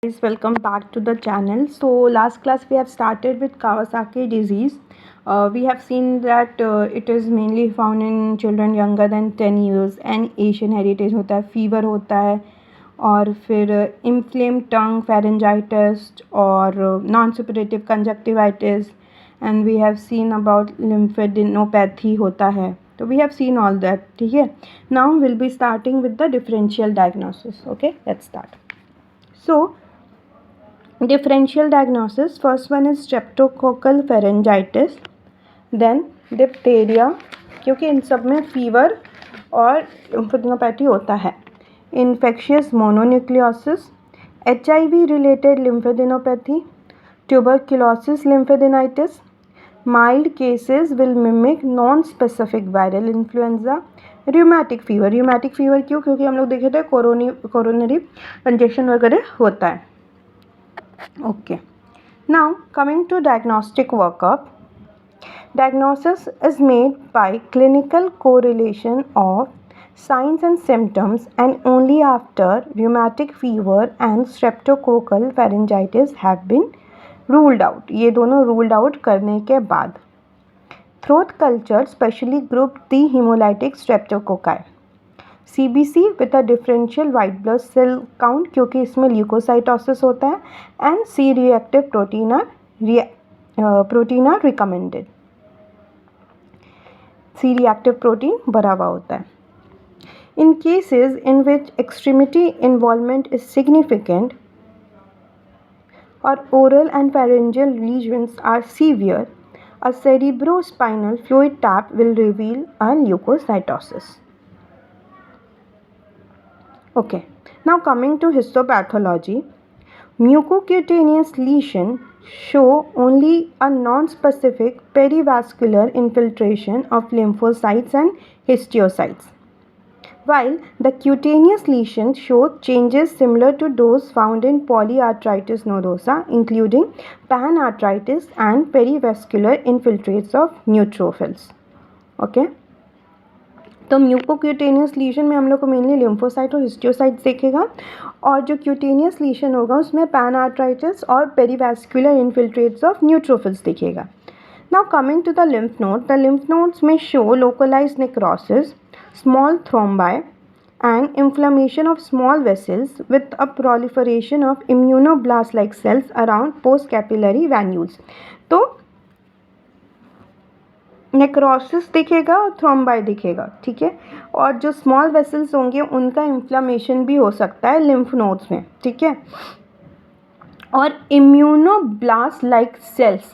Guys, welcome back to the channel. So last class we have started with Kawasaki disease. We have seen that it is mainly found in children younger than 10 years and Asian heritage होता है, fever होता है और फिर inflamed tongue, pharyngitis और non-suppurative conjunctivitis, and we have seen about lymphadenopathy होता है. So we have seen all that. ठीक है. Now we'll be starting with the differential diagnosis. Okay, let's start. So differential diagnosis, first one is streptococcal pharyngitis, then diphtheria, क्योंकि इन सब में fever और lymphadenopathy होता है. Infectious mononucleosis, HIV related lymphadenopathy, tuberculosis lymphadenitis. Mild cases will mimic non-specific viral influenza. Rheumatic fever क्यों? क्योंकि हम लोग देखे थे कोरोनरी कंजेशन वगैरह होता है. Okay, now coming to diagnostic workup. Diagnosis is made by clinical correlation of signs and symptoms and only after rheumatic fever and streptococcal pharyngitis have been ruled out. ये दोनों ruled out करने के बाद throat culture specially group the hemolytic streptococci. CBC with a differential white blood cell count क्योंकि इसमें leukocytosis होता है and C reactive protein are recommended. C reactive protein बढ़ा हुआ होता है. In cases in which extremity involvement is significant or oral and pharyngeal lesions are severe, a cerebrospinal fluid tap will reveal a leukocytosis. Okay, now coming to histopathology, mucocutaneous lesions show only a non-specific perivascular infiltration of lymphocytes and histiocytes, while the cutaneous lesions show changes similar to those found in polyarthritis nodosa, including panarthritis and perivascular infiltrates of neutrophils. Okay. तो mucocutaneous लीशन में हम लोग को mainly lymphocyte और histiocytes देखेगा और जो cutaneous लीशन होगा उसमें पैनआर्थराइटिस और पेरीवैस्कुलर इन्फिल्ट्रेट्स ऑफ न्यूट्रोफिल्स दिखेगा. Now coming to the lymph nodes में show localized necrosis, small thrombi and inflammation of small vessels with a proliferation of immunoblast like cells around post capillary venules. तो necrosis दिखेगा और thrombi दिखेगा. ठीक है. और जो स्मॉल वेसल्स होंगे उनका इन्फ्लेमेशन भी हो सकता है लिम्फ नोड्स में. ठीक है. और इम्यूनोब्लास्ट लाइक सेल्स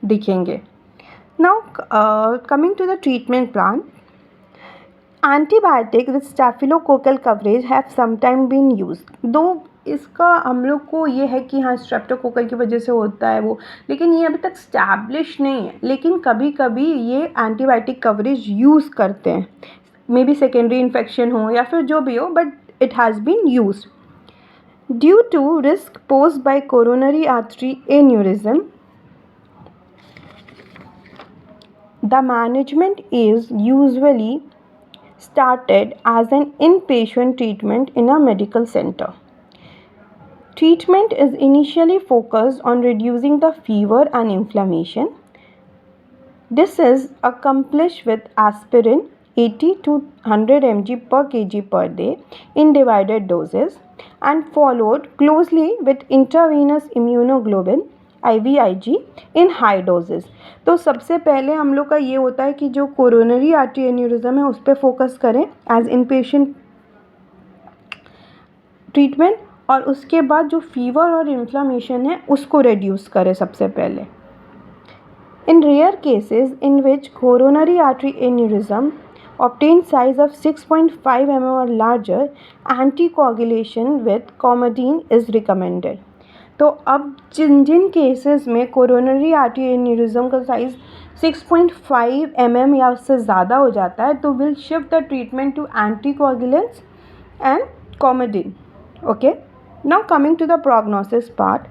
दिखेंगे. Now coming to the treatment plan, antibiotic with staphylococcal coverage have sometime been used. Though इसका हम लोग को ये है कि हाँ स्ट्रेप्टोकोकल की वजह से होता है वो, लेकिन ये अभी तक स्टैब्लिश नहीं है. लेकिन कभी कभी ये एंटीबायोटिक कवरेज यूज़ करते हैं, मे बी सेकेंडरी इन्फेक्शन हो या फिर जो भी हो, but it has been used due to risk posed by coronary artery aneurysm. The management is usually started as an inpatient treatment in a medical center. Treatment is initially focused on reducing the fever and inflammation. This is accomplished with aspirin 80 to 100 mg per kg per day in divided doses and followed closely with intravenous immunoglobulin IVIG in high doses. तो सबसे पहले हम लोग का ये होता है कि जो कोरोनरी आर्टरी एन्यूरिज्म है उस पर फोकस करें एज इनपेशेंट ट्रीटमेंट, और उसके बाद जो फीवर और इन्फ्लामेशन है उसको रिड्यूस करें सबसे पहले. In rare cases in which coronary artery aneurysm obtain size of 6.5 mm or larger, anticoagulation with Coumadin is recommended. तो अब जिन केसेस में कोरोनरी आर्टरी एन्यूरिज्म का साइज 6.5 mm या उससे ज़्यादा हो जाता है तो will shift the treatment to anticoagulants and Coumadin. Okay. Now coming to the prognosis part,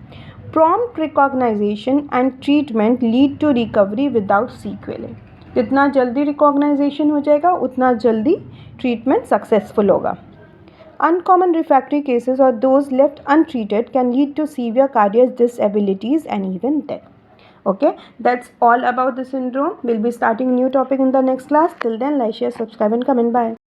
prompt recognization and treatment lead to recovery without sequel. जितना जल्दी रिकॉग्नाइजेशन हो जाएगा उतना जल्दी ट्रीटमेंट सक्सेसफुल होगा. Uncommon refractory cases or those left untreated can lead to severe cardiac disabilities and even death. Okay, that's all about the syndrome. We'll be starting new topic in the next class. Till then, like, share, subscribe and comment. Bye.